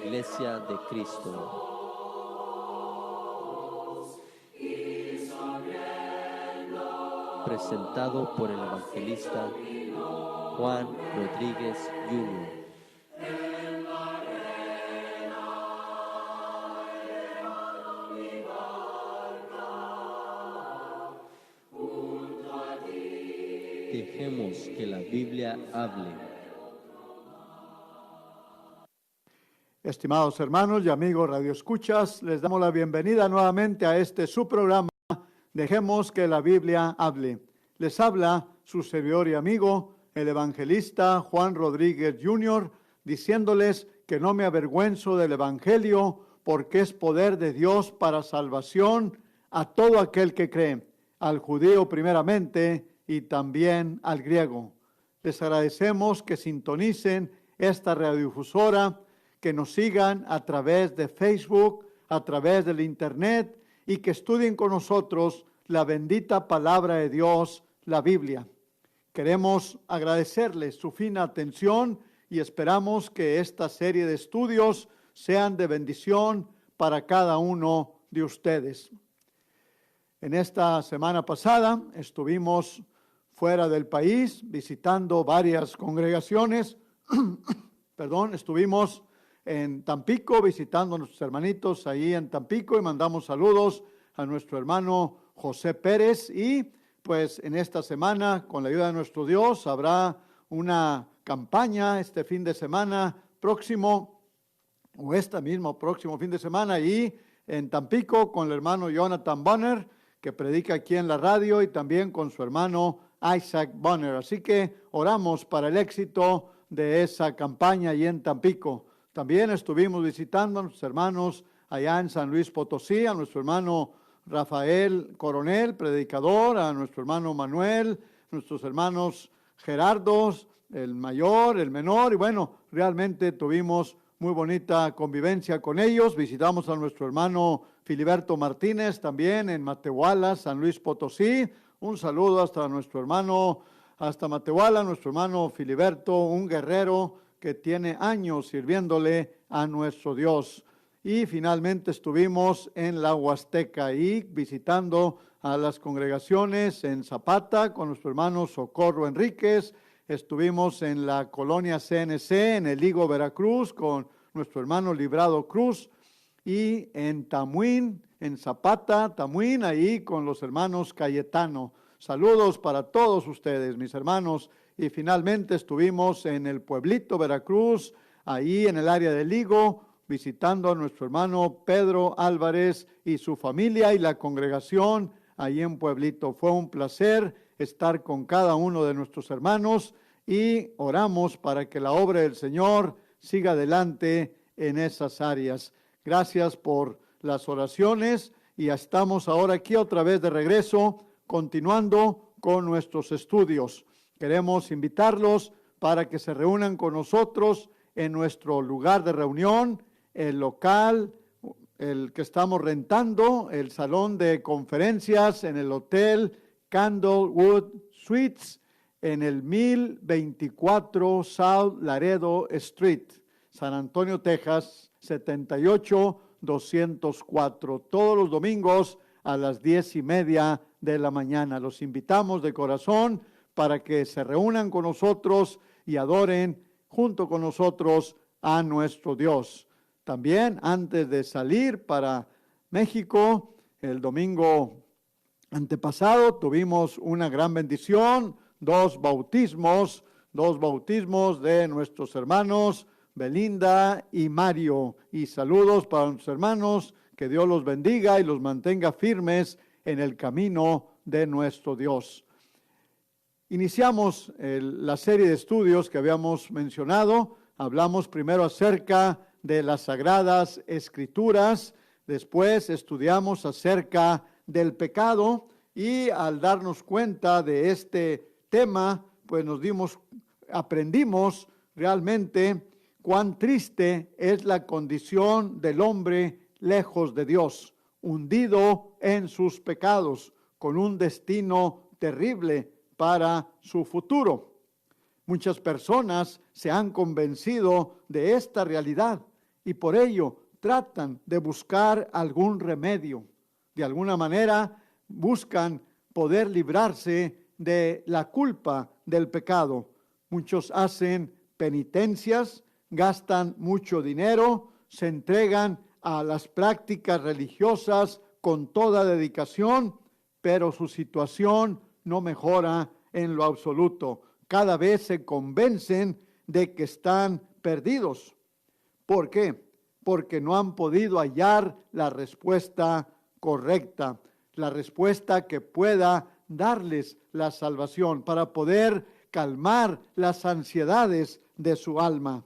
Iglesia de Cristo. Presentado por el evangelista Juan Rodríguez Jr. Dejemos que la Biblia hable. Estimados hermanos y amigos radioescuchas, les damos la bienvenida nuevamente a su programa, Dejemos que la Biblia hable. Les habla su servidor y amigo, el evangelista Juan Rodríguez Jr., diciéndoles que no me avergüenzo del Evangelio, porque es poder de Dios para salvación a todo aquel que cree, al judío primeramente y también al griego. Les agradecemos que sintonicen esta radiodifusora, que nos sigan a través de Facebook, a través del Internet, y que estudien con nosotros la bendita palabra de Dios, la Biblia. Queremos agradecerles su fina atención y esperamos que esta serie de estudios sean de bendición para cada uno de ustedes. En esta semana pasada estuvimos fuera del país visitando varias congregaciones. Estuvimos en Tampico visitando a nuestros hermanitos ahí en Tampico y mandamos saludos a nuestro hermano José Pérez. Y pues en esta semana, con la ayuda de nuestro Dios, habrá una campaña este fin de semana próximo, o próximo fin de semana, ahí en Tampico con el hermano Jonathan Bonner, que predica aquí en la radio, y también con su hermano Isaac Bonner. Así que oramos para el éxito de esa campaña ahí en Tampico. También estuvimos visitando a nuestros hermanos allá en San Luis Potosí, a nuestro hermano Rafael Coronel, predicador, a nuestro hermano Manuel, nuestros hermanos Gerardo, el mayor, el menor, y bueno, realmente tuvimos muy bonita convivencia con ellos. Visitamos a nuestro hermano Filiberto Martínez también en Matehuala, San Luis Potosí. Un saludo hasta nuestro hermano, hasta Matehuala, nuestro hermano Filiberto, un guerrero que tiene años sirviéndole a nuestro Dios. Y finalmente estuvimos en la Huasteca y visitando a las congregaciones en Zapata con nuestro hermano Socorro Enríquez. Estuvimos en la colonia CNC, en el Higo, Veracruz, con nuestro hermano Librado Cruz. Y en Tamuín, en Zapata, Tamuín, ahí con los hermanos Cayetano. Saludos para todos ustedes, mis hermanos. Y finalmente estuvimos en el pueblito Veracruz, ahí en el área del Higo, visitando a nuestro hermano Pedro Álvarez y su familia y la congregación ahí en Pueblito. Fue un placer estar con cada uno de nuestros hermanos y oramos para que la obra del Señor siga adelante en esas áreas. Gracias por las oraciones y estamos ahora aquí otra vez de regreso, continuando con nuestros estudios. Queremos invitarlos para que se reúnan con nosotros en nuestro lugar de reunión, el local, el que estamos rentando, el salón de conferencias en el Hotel Candlewood Suites, en el 1024 South Laredo Street, San Antonio, Texas, 78204, todos los domingos a las 10:30 de la mañana. Los invitamos de corazón para que se reúnan con nosotros y adoren junto con nosotros a nuestro Dios. También antes de salir para México, el domingo antepasado tuvimos una gran bendición, dos bautismos de nuestros hermanos Belinda y Mario. Y saludos para nuestros hermanos, que Dios los bendiga y los mantenga firmes en el camino de nuestro Dios. Iniciamos la serie de estudios que habíamos mencionado. Hablamos primero acerca de las Sagradas Escrituras, después estudiamos acerca del pecado y al darnos cuenta de este tema, pues aprendimos realmente cuán triste es la condición del hombre lejos de Dios, hundido en sus pecados, con un destino terrible para su futuro. Muchas personas se han convencido de esta realidad y por ello tratan de buscar algún remedio. De alguna manera buscan poder librarse de la culpa del pecado. Muchos hacen penitencias, gastan mucho dinero, se entregan a las prácticas religiosas con toda dedicación, pero su situación no mejora en lo absoluto. Cada vez se convencen de que están perdidos. ¿Por qué? Porque no han podido hallar la respuesta correcta, la respuesta que pueda darles la salvación para poder calmar las ansiedades de su alma.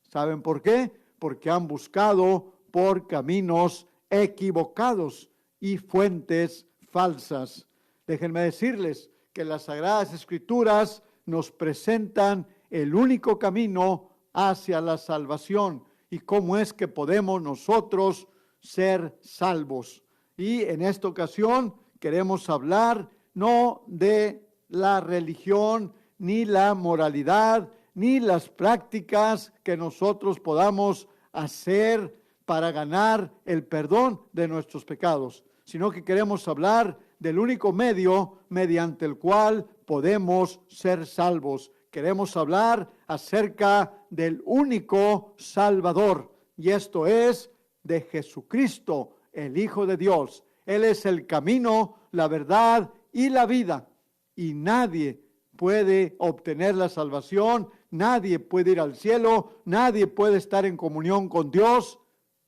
¿Saben por qué? Porque han buscado por caminos equivocados y fuentes falsas. Déjenme decirles que las Sagradas Escrituras nos presentan el único camino hacia la salvación y cómo es que podemos nosotros ser salvos. Y en esta ocasión queremos hablar no de la religión, ni la moralidad, ni las prácticas que nosotros podamos hacer para ganar el perdón de nuestros pecados, sino que queremos hablar del único medio mediante el cual podemos ser salvos. Queremos hablar acerca del único Salvador, y esto es de Jesucristo, el Hijo de Dios. Él es el camino, la verdad y la vida, y nadie puede obtener la salvación, nadie puede ir al cielo, nadie puede estar en comunión con Dios,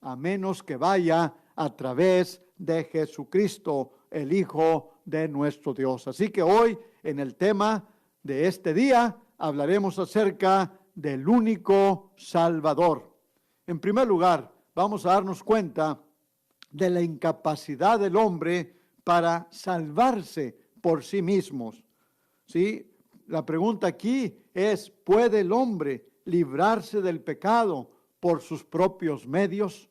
a menos que vaya a través de Jesucristo, el Hijo de nuestro Dios. Así que hoy, en el tema de este día, hablaremos acerca del único Salvador. En primer lugar, vamos a darnos cuenta de la incapacidad del hombre para salvarse por sí mismos. ¿Sí? La pregunta aquí es, ¿puede el hombre librarse del pecado por sus propios medios?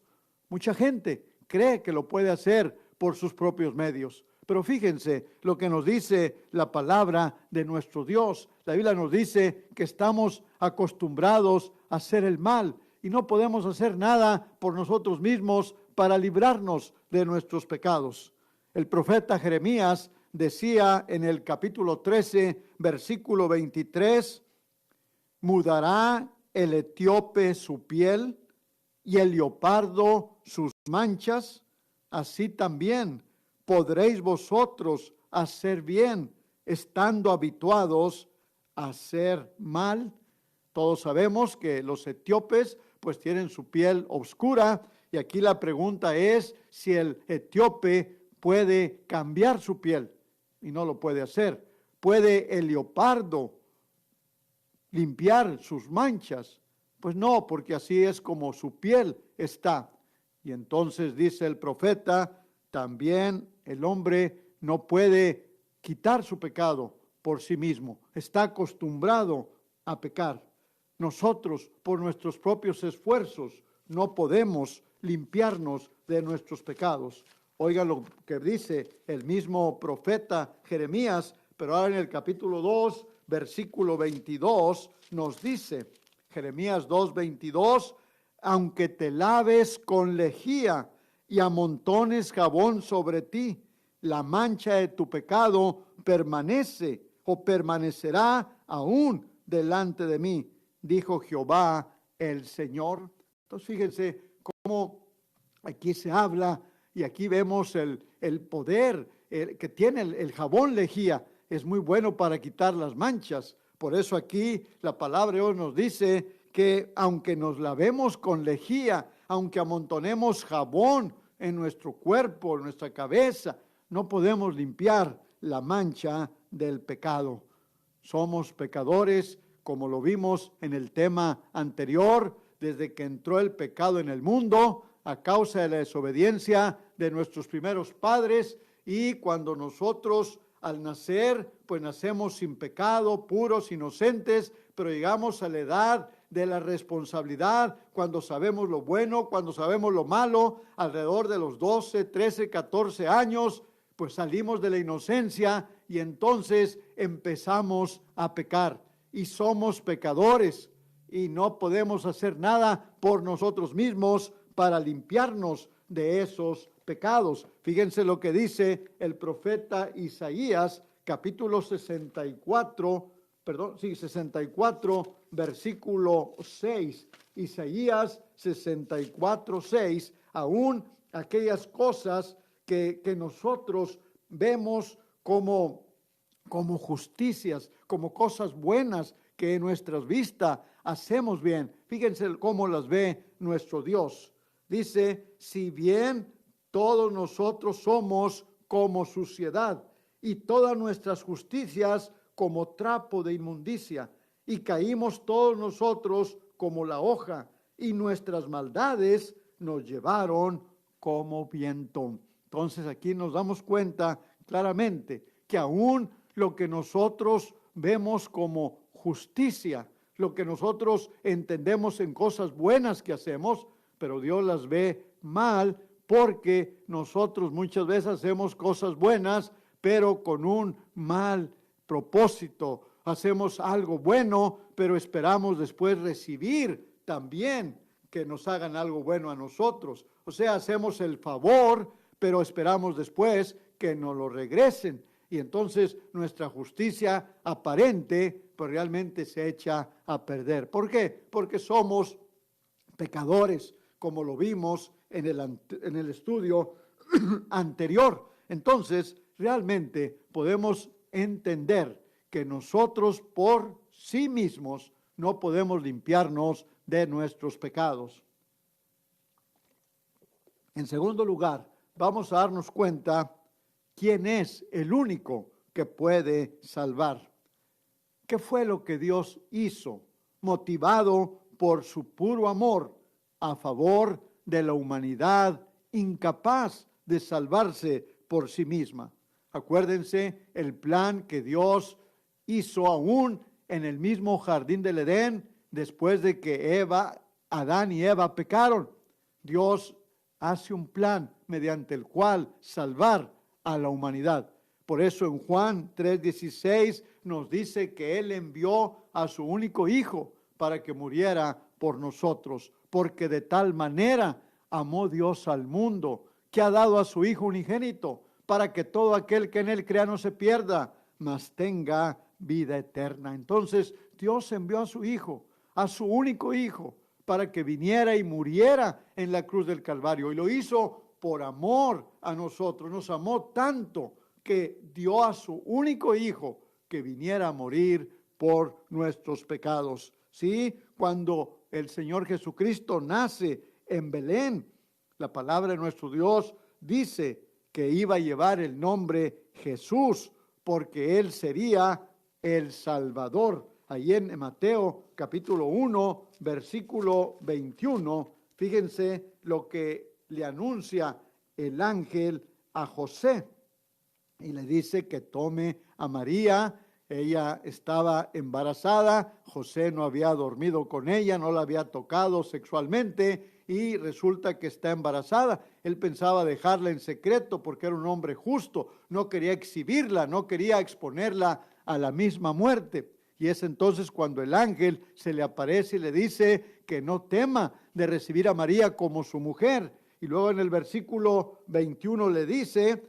Mucha gente cree que lo puede hacer por sus propios medios. Pero fíjense lo que nos dice la palabra de nuestro Dios. La Biblia nos dice que estamos acostumbrados a hacer el mal y no podemos hacer nada por nosotros mismos para librarnos de nuestros pecados. El profeta Jeremías decía en el capítulo 13, versículo 23, ¿mudará el etíope su piel y el leopardo sus manchas? Así también podréis vosotros hacer bien, estando habituados a hacer mal. Todos sabemos que los etíopes pues tienen su piel oscura, y aquí la pregunta es si el etíope puede cambiar su piel, y no lo puede hacer. ¿Puede el leopardo limpiar sus manchas? Pues no, porque así es como su piel está. Y entonces dice el profeta, también el hombre no puede quitar su pecado por sí mismo. Está acostumbrado a pecar. Nosotros, por nuestros propios esfuerzos, no podemos limpiarnos de nuestros pecados. Oiga lo que dice el mismo profeta Jeremías, pero ahora en el capítulo 2, versículo 22, nos dice, Jeremías 2:22, aunque te laves con lejía y amontones jabón sobre ti, la mancha de tu pecado permanece o permanecerá aún delante de mí, dijo Jehová el Señor. Entonces fíjense cómo aquí se habla y aquí vemos el poder que tiene el jabón lejía. Es muy bueno para quitar las manchas. Por eso aquí la palabra de Dios nos dice que aunque nos lavemos con lejía, aunque amontonemos jabón en nuestro cuerpo, en nuestra cabeza, no podemos limpiar la mancha del pecado. Somos pecadores, como lo vimos en el tema anterior, desde que entró el pecado en el mundo, a causa de la desobediencia de nuestros primeros padres, y cuando nosotros al nacer, pues nacemos sin pecado, puros, inocentes, pero llegamos a la edad de la responsabilidad, cuando sabemos lo bueno, cuando sabemos lo malo, alrededor de los 12, 13, 14 años, pues salimos de la inocencia y entonces empezamos a pecar. Y somos pecadores y no podemos hacer nada por nosotros mismos, para limpiarnos de esos pecados. Fíjense lo que dice el profeta Isaías, capítulo 64, 64, versículo 6. Isaías 64, 6. Aún aquellas cosas que nosotros vemos como justicias, como cosas buenas que en nuestras vistas hacemos bien. Fíjense cómo las ve nuestro Dios. Dice, si bien todos nosotros somos como suciedad y todas nuestras justicias como trapo de inmundicia, y caímos todos nosotros como la hoja, y nuestras maldades nos llevaron como viento. Entonces aquí nos damos cuenta claramente que aún lo que nosotros vemos como justicia, lo que nosotros entendemos en cosas buenas que hacemos, pero Dios las ve mal porque nosotros muchas veces hacemos cosas buenas, pero con un mal propósito. Hacemos algo bueno, pero esperamos después recibir también que nos hagan algo bueno a nosotros. O sea, hacemos el favor, pero esperamos después que nos lo regresen. Y entonces nuestra justicia aparente, pues realmente se echa a perder. ¿Por qué? Porque somos pecadores, como lo vimos en el estudio anterior. Entonces, realmente podemos entender que nosotros por sí mismos no podemos limpiarnos de nuestros pecados. En segundo lugar, vamos a darnos cuenta quién es el único que puede salvar. ¿Qué fue lo que Dios hizo? Motivado por su puro amor a favor de la humanidad incapaz de salvarse por sí misma. Acuérdense el plan que Dios hizo aún en el mismo jardín del Edén, después de que Adán y Eva pecaron. Dios hace un plan mediante el cual salvar a la humanidad. Por eso en Juan 3:16 nos dice que Él envió a su único Hijo para que muriera por nosotros, porque de tal manera amó Dios al mundo, que ha dado a su Hijo unigénito, para que todo aquel que en Él crea no se pierda, mas tenga vida eterna. Entonces Dios envió a su Hijo, a su único Hijo, para que viniera y muriera en la cruz del Calvario. Y lo hizo por amor a nosotros. Nos amó tanto que dio a su único Hijo que viniera a morir por nuestros pecados. Sí, cuando el Señor Jesucristo nace en Belén, la palabra de nuestro Dios dice que iba a llevar el nombre Jesús, porque Él sería el Salvador. Ahí en Mateo capítulo 1, versículo 21, fíjense lo que le anuncia el ángel a José. Y le dice que tome a María. Ella estaba embarazada, José no había dormido con ella, no la había tocado sexualmente y resulta que está embarazada. Él pensaba dejarla en secreto porque era un hombre justo, no quería exhibirla, no quería exponerla a la misma muerte. Y es entonces cuando el ángel se le aparece y le dice que no tema de recibir a María como su mujer. Y luego en el versículo 21 le dice,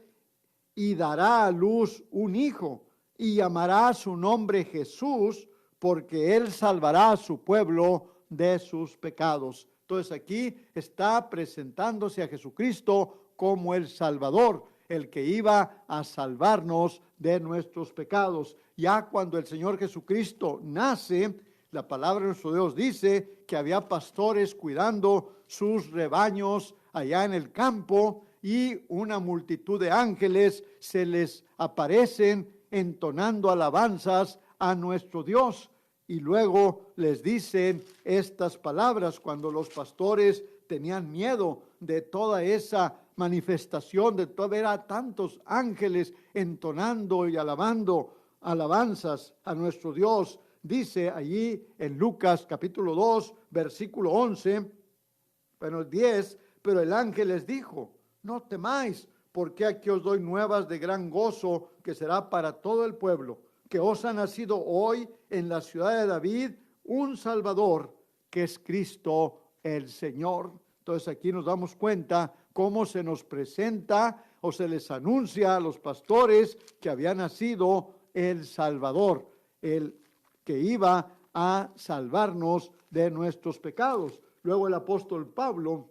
y dará a luz un hijo, y llamará su nombre Jesús, porque Él salvará a su pueblo de sus pecados. Entonces aquí está presentándose a Jesucristo como el Salvador, el que iba a salvarnos de nuestros pecados. Ya cuando el Señor Jesucristo nace, la palabra de nuestro Dios dice que había pastores cuidando sus rebaños allá en el campo y una multitud de ángeles se les aparecen entonando alabanzas a nuestro Dios. Y luego les dicen estas palabras cuando los pastores tenían miedo de toda esa manifestación, de ver a tantos ángeles entonando y alabando alabanzas a nuestro Dios. Dice allí en Lucas capítulo 2, versículo 11, 10, pero el ángel les dijo, no temáis, porque aquí os doy nuevas de gran gozo, que será para todo el pueblo, que os ha nacido hoy en la ciudad de David un Salvador, que es Cristo el Señor. Entonces aquí nos damos cuenta cómo se nos presenta o se les anuncia a los pastores que había nacido el Salvador, el que iba a salvarnos de nuestros pecados. Luego el apóstol Pablo,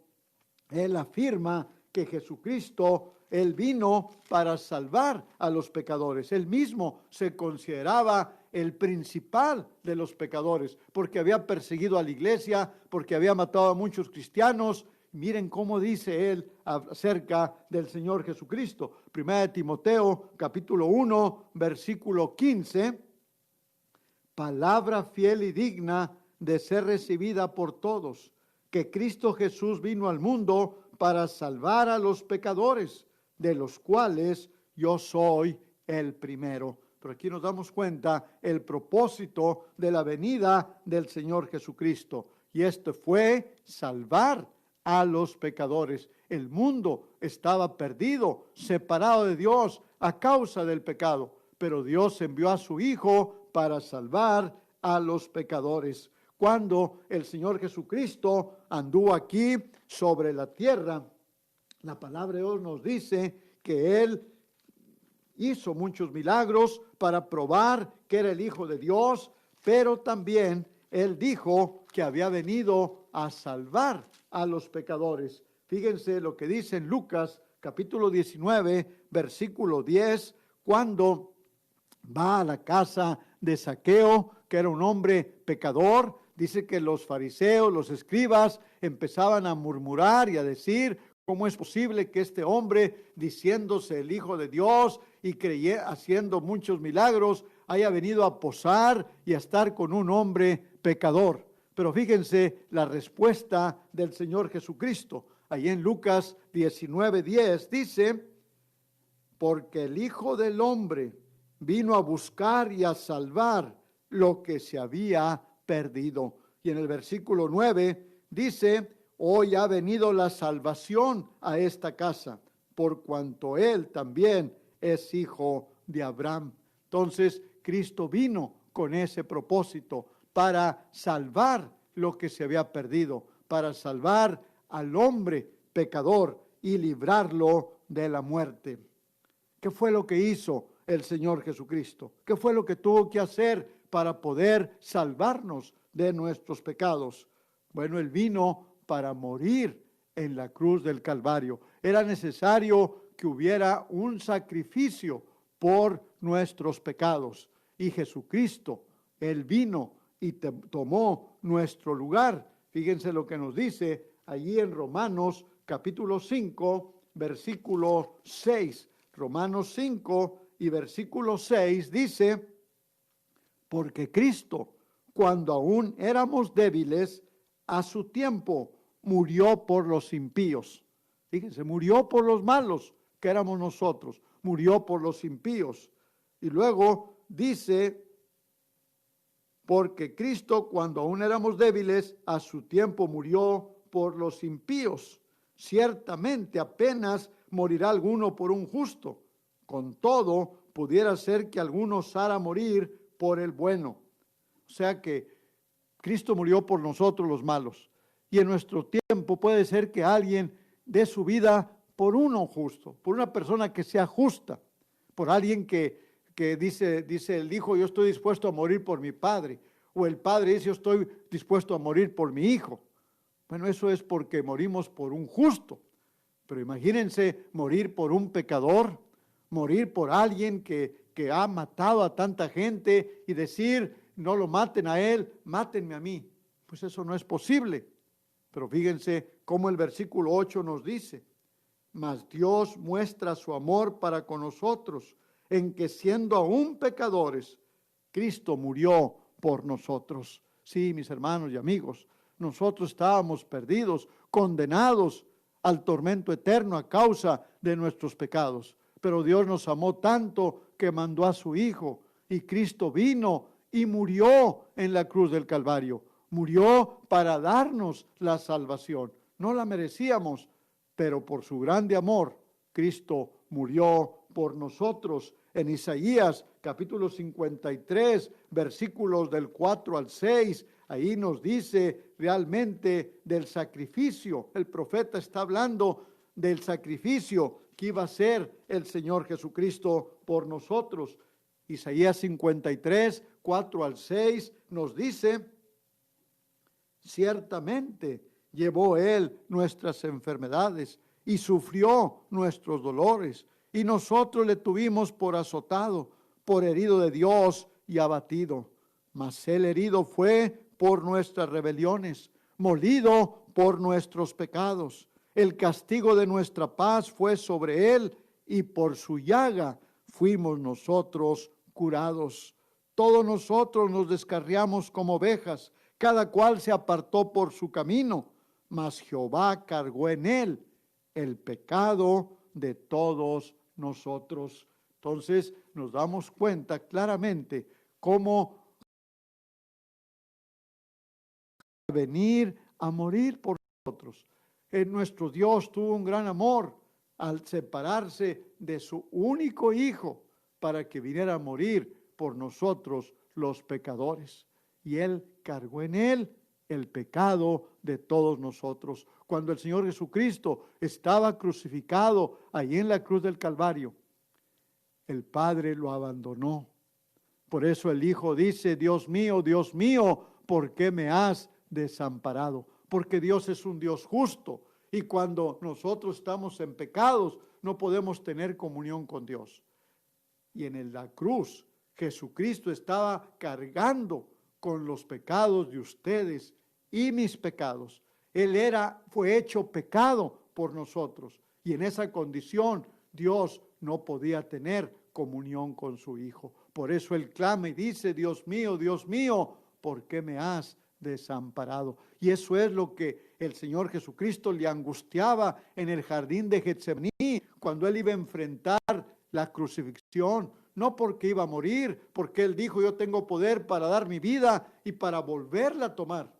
él afirma que Jesucristo, él vino para salvar a los pecadores. Él mismo se consideraba el principal de los pecadores, porque había perseguido a la iglesia, porque había matado a muchos cristianos. Miren cómo dice él acerca del Señor Jesucristo. Primera de Timoteo, capítulo 1, versículo 15. Palabra fiel y digna de ser recibida por todos, que Cristo Jesús vino al mundo para salvar a los pecadores, de los cuales yo soy el primero. Pero aquí nos damos cuenta el propósito de la venida del Señor Jesucristo. Y esto fue salvar a los pecadores. El mundo estaba perdido, separado de Dios a causa del pecado. Pero Dios envió a su Hijo para salvar a los pecadores. Cuando el Señor Jesucristo anduvo aquí sobre la tierra, la palabra de Dios nos dice que Él hizo muchos milagros para probar que era el Hijo de Dios, pero también Él dijo que había venido a salvar a los pecadores. Fíjense lo que dice en Lucas capítulo 19, versículo 10, cuando va a la casa de Zaqueo, que era un hombre pecador. Dice que los fariseos, los escribas, empezaban a murmurar y a decir: ¿cómo es posible que este hombre, diciéndose el Hijo de Dios y haciendo muchos milagros, haya venido a posar y a estar con un hombre pecador? Pero fíjense la respuesta del Señor Jesucristo. Ahí en Lucas 19:10 dice: porque el Hijo del Hombre vino a buscar y a salvar lo que se había perdido. Y en el versículo 9 dice: hoy ha venido la salvación a esta casa, por cuanto él también es hijo de Abraham. Entonces, Cristo vino con ese propósito, para salvar lo que se había perdido, para salvar al hombre pecador y librarlo de la muerte. ¿Qué fue lo que hizo el Señor Jesucristo? ¿Qué fue lo que tuvo que hacer para poder salvarnos de nuestros pecados? Bueno, Él vino para morir en la cruz del Calvario. Era necesario que hubiera un sacrificio por nuestros pecados. Y Jesucristo, Él vino y tomó nuestro lugar. Fíjense lo que nos dice allí en Romanos capítulo 5, versículo 6. Romanos 5 y versículo 6 dice: porque Cristo, cuando aún éramos débiles, a su tiempo murió por los impíos. Fíjense, murió por los malos, que éramos nosotros. Murió por los impíos. Y luego dice: porque Cristo, cuando aún éramos débiles, a su tiempo murió por los impíos. Ciertamente apenas morirá alguno por un justo. Con todo, pudiera ser que alguno osara morir por el bueno. O sea que Cristo murió por nosotros los malos. Y en nuestro tiempo puede ser que alguien dé su vida por uno justo, por una persona que sea justa, por alguien que dice el hijo: yo estoy dispuesto a morir por mi padre, o el padre dice: yo estoy dispuesto a morir por mi hijo. Bueno, eso es porque morimos por un justo, pero imagínense morir por un pecador, morir por alguien que ha matado a tanta gente y decir: no lo maten a él, mátenme a mí. Pues eso no es posible. Pero fíjense cómo el versículo 8 nos dice: mas Dios muestra su amor para con nosotros, en que siendo aún pecadores, Cristo murió por nosotros. Sí, mis hermanos y amigos, nosotros estábamos perdidos, condenados al tormento eterno a causa de nuestros pecados. Pero Dios nos amó tanto que mandó a su Hijo, y Cristo vino y murió en la cruz del Calvario. Murió para darnos la salvación. No la merecíamos, pero por su grande amor, Cristo murió por nosotros. En Isaías capítulo 53, versículos del 4 al 6, Ahí nos dice realmente del sacrificio. El profeta está hablando del sacrificio que iba a hacer el Señor Jesucristo por nosotros. Isaías 53, 4 al 6 nos dice: ciertamente llevó Él nuestras enfermedades y sufrió nuestros dolores, y nosotros le tuvimos por azotado, por herido de Dios y abatido. Mas Él herido fue por nuestras rebeliones, molido por nuestros pecados. El castigo de nuestra paz fue sobre Él, y por su llaga fuimos nosotros curados. Todos nosotros nos descarriamos como ovejas, cada cual se apartó por su camino, mas Jehová cargó en Él el pecado de todos nosotros. Entonces nos damos cuenta claramente cómo venir a morir por nosotros. Nuestro Dios tuvo un gran amor al separarse de su único Hijo para que viniera a morir por nosotros los pecadores. Y Él cargó en Él el pecado de todos nosotros. Cuando el Señor Jesucristo estaba crucificado allí en la cruz del Calvario, el Padre lo abandonó. Por eso el Hijo dice: Dios mío, ¿por qué me has desamparado? Porque Dios es un Dios justo, y cuando nosotros estamos en pecados no podemos tener comunión con Dios. Y en la cruz Jesucristo estaba cargando con los pecados de ustedes y mis pecados. Él fue hecho pecado por nosotros, y en esa condición Dios no podía tener comunión con su Hijo. Por eso Él clama y dice: Dios mío, ¿por qué me has desamparado? Y eso es lo que el Señor Jesucristo le angustiaba en el jardín de Getsemaní, cuando Él iba a enfrentar la crucifixión. No porque iba a morir, porque Él dijo: yo tengo poder para dar mi vida y para volverla a tomar.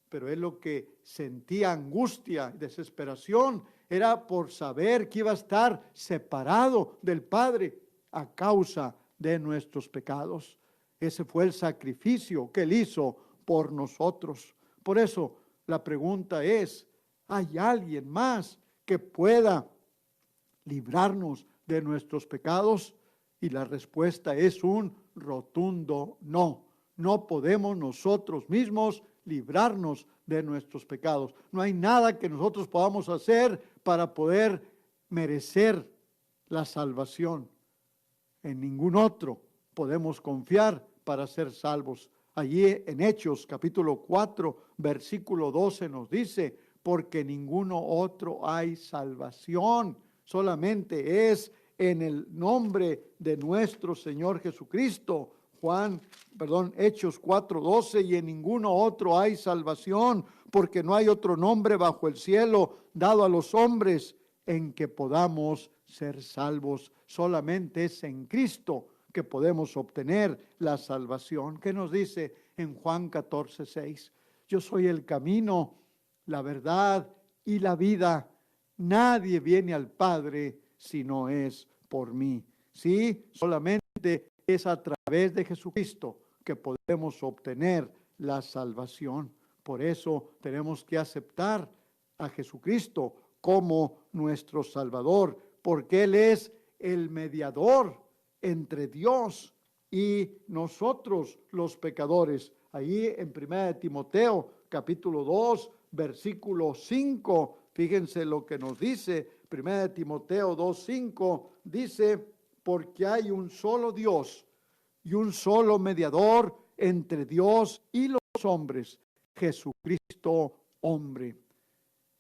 Pero Él lo que sentía angustia y desesperación era por saber que iba a estar separado del Padre a causa de nuestros pecados. Ese fue el sacrificio que Él hizo por nosotros. Por eso la pregunta es: ¿hay alguien más que pueda librarnos de nuestros pecados? Y la respuesta es un rotundo no. No podemos nosotros mismos librarnos de nuestros pecados. No hay nada que nosotros podamos hacer para poder merecer la salvación. En ningún otro podemos confiar para ser salvos. Allí en Hechos capítulo 4 versículo 12 nos dice: porque ninguno otro hay salvación, solamente es en el nombre de nuestro Señor Jesucristo. Hechos 4:12: y en ninguno otro hay salvación, porque no hay otro nombre bajo el cielo dado a los hombres en que podamos ser salvos. Solamente es en Cristo que podemos obtener la salvación. ¿Qué nos dice en Juan 14:6? Yo soy el camino, la verdad y la vida. Nadie viene al Padre si no es por mí. Sí, solamente es a través de Jesucristo que podemos obtener la salvación. Por eso tenemos que aceptar a Jesucristo como nuestro Salvador, porque Él es el mediador entre Dios y nosotros los pecadores. Ahí en 1 Timoteo capítulo 2 versículo 5, fíjense lo que nos dice. 1 Timoteo 2:5 dice: porque hay un solo Dios y un solo mediador entre Dios y los hombres, Jesucristo hombre.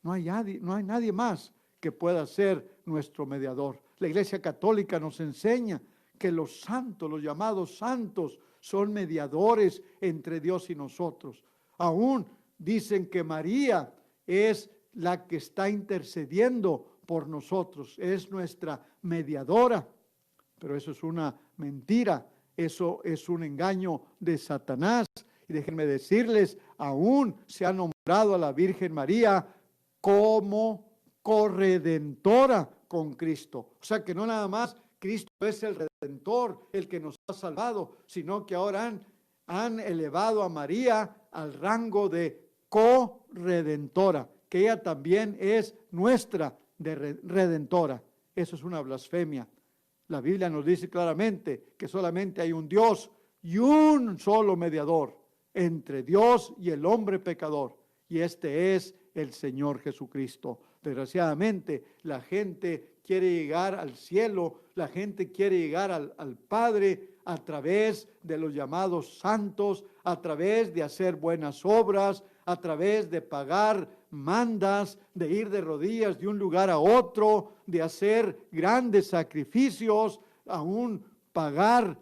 No hay nadie más que pueda ser nuestro mediador. La Iglesia Católica nos enseña que los santos, los llamados santos, son mediadores entre Dios y nosotros. Aún dicen que María es la que está intercediendo por nosotros, es nuestra mediadora. Pero eso es una mentira, eso es un engaño de Satanás. Y déjenme decirles, aún se ha nombrado a la Virgen María como corredentora con Cristo. O sea que no nada más Cristo es el Redentor, el que nos ha salvado, sino que ahora han elevado a María al rango de corredentora, que ella también es nuestra redentora. Eso es una blasfemia. La Biblia nos dice claramente que solamente hay un Dios y un solo mediador entre Dios y el hombre pecador, y este es el Señor Jesucristo. Desgraciadamente, la gente quiere llegar al cielo, la gente quiere llegar al Padre a través de los llamados santos, a través de hacer buenas obras, a través de pagar mandas, de ir de rodillas de un lugar a otro, de hacer grandes sacrificios, aún pagar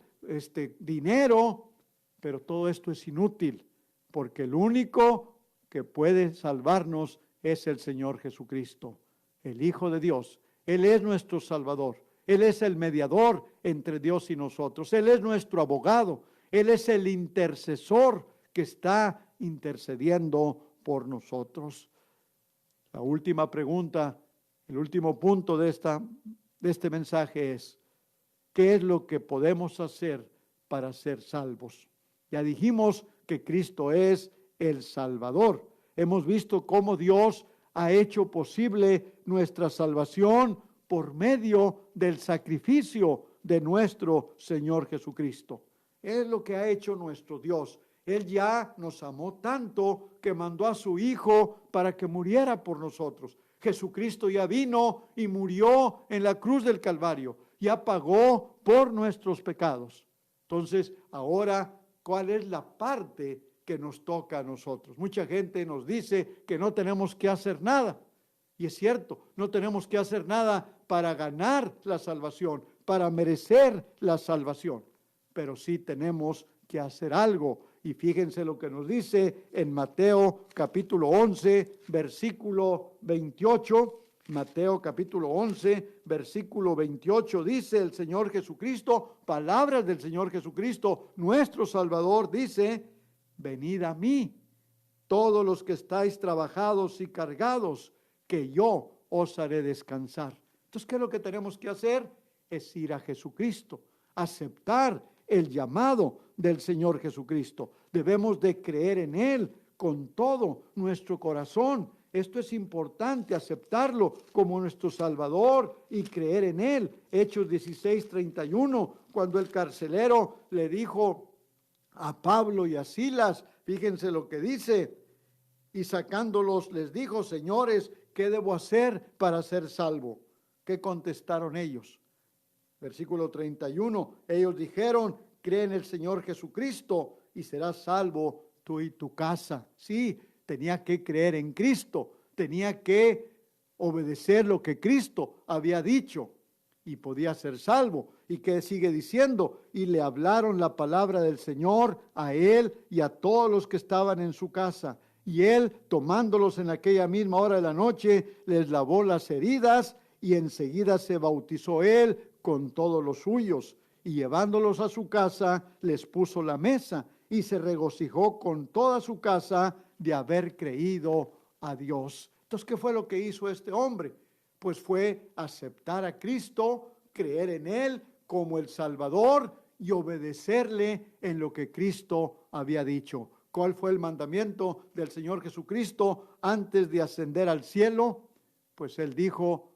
dinero, pero todo esto es inútil, porque el único que puede salvarnos es el Señor Jesucristo, el Hijo de Dios. Él es nuestro Salvador, Él es el mediador entre Dios y nosotros, Él es nuestro abogado, Él es el intercesor que está intercediendo por nosotros. La última pregunta, el último punto de este mensaje es: ¿qué es lo que podemos hacer para ser salvos? Ya dijimos que Cristo es el Salvador. Hemos visto cómo Dios ha hecho posible nuestra salvación por medio del sacrificio de nuestro Señor Jesucristo. Es lo que ha hecho nuestro Dios. Él ya nos amó tanto que mandó a su Hijo para que muriera por nosotros. Jesucristo ya vino y murió en la cruz del Calvario. Ya pagó por nuestros pecados. Entonces, ahora, ¿cuál es la parte que nos toca a nosotros? Mucha gente nos dice que no tenemos que hacer nada. Y es cierto, no tenemos que hacer nada para ganar la salvación, para merecer la salvación. Pero sí tenemos que hacer algo. Y fíjense lo que nos dice en Mateo capítulo 11, versículo 28. Mateo capítulo 11, versículo 28, dice el Señor Jesucristo, palabras del Señor Jesucristo, nuestro Salvador, dice: venid a mí, todos los que estáis trabajados y cargados, que yo os haré descansar. Entonces, ¿qué es lo que tenemos que hacer? Es ir a Jesucristo, aceptar el llamado del Señor Jesucristo. Debemos de creer en Él con todo nuestro corazón. Esto es importante, aceptarlo como nuestro Salvador y creer en Él. Hechos 16:31, cuando el carcelero le dijo a Pablo y a Silas, fíjense lo que dice: y sacándolos les dijo: señores, ¿qué debo hacer para ser salvo? ¿Qué contestaron ellos? Versículo 31, ellos dijeron: cree en el Señor Jesucristo y serás salvo tú y tu casa. Sí, tenía que creer en Cristo, tenía que obedecer lo que Cristo había dicho y podía ser salvo. ¿Y qué sigue diciendo? Y le hablaron la palabra del Señor a él y a todos los que estaban en su casa. Y él, tomándolos en aquella misma hora de la noche, les lavó las heridas y enseguida se bautizó él con todos los suyos. Y llevándolos a su casa, les puso la mesa y se regocijó con toda su casa de haber creído a Dios. Entonces, ¿qué fue lo que hizo este hombre? Pues fue aceptar a Cristo, creer en Él como el Salvador y obedecerle en lo que Cristo había dicho. ¿Cuál fue el mandamiento del Señor Jesucristo antes de ascender al cielo? Pues Él dijo: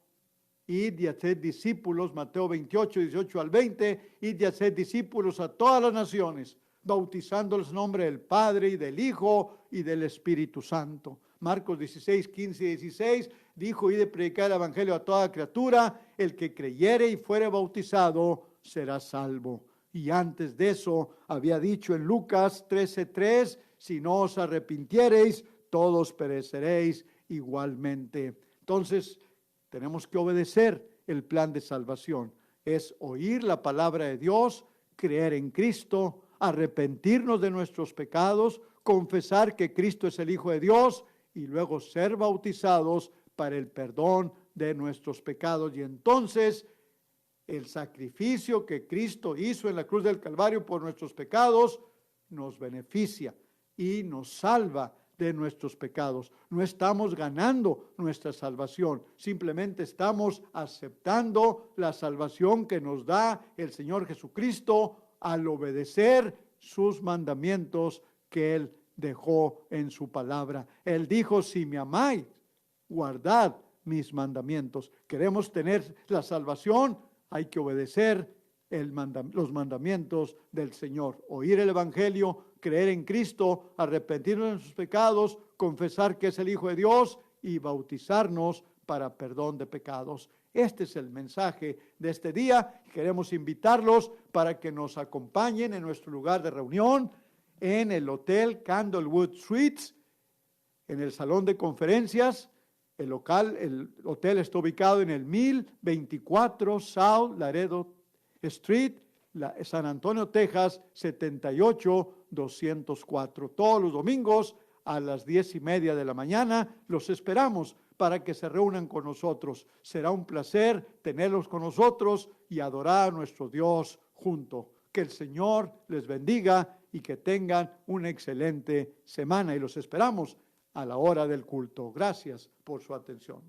id y haced discípulos, Mateo 28, 18 al 20, id y haced discípulos a todas las naciones, bautizándolos en nombre del Padre y del Hijo y del Espíritu Santo. Marcos 16, 15 y 16 dijo: id y predicar el evangelio a toda criatura, el que creyere y fuere bautizado será salvo. Y antes de eso había dicho en Lucas 13:3: si no os arrepintiereis, todos pereceréis igualmente. Entonces, tenemos que obedecer el plan de salvación. Es oír la palabra de Dios, creer en Cristo, arrepentirnos de nuestros pecados, confesar que Cristo es el Hijo de Dios y luego ser bautizados para el perdón de nuestros pecados. Y entonces el sacrificio que Cristo hizo en la cruz del Calvario por nuestros pecados nos beneficia y nos salva de nuestros pecados. No estamos ganando nuestra salvación, simplemente estamos aceptando la salvación que nos da el Señor Jesucristo al obedecer sus mandamientos que Él dejó en su palabra. Él dijo, si me amáis, guardad mis mandamientos. Queremos tener la salvación, hay que obedecer los mandamientos del Señor. Oír el Evangelio, creer en Cristo, arrepentirnos de nuestros pecados, confesar que es el Hijo de Dios y bautizarnos para perdón de pecados. Este es el mensaje de este día. Queremos invitarlos para que nos acompañen en nuestro lugar de reunión en el Hotel Candlewood Suites, en el salón de conferencias. El hotel está ubicado en el 1024 South Laredo Street, San Antonio, Texas, 78204. Todos los domingos a las 10:30 de la mañana los esperamos para que se reúnan con nosotros. Será un placer tenerlos con nosotros y adorar a nuestro Dios junto. Que el Señor les bendiga y que tengan una excelente semana. Y los esperamos a la hora del culto. Gracias por su atención.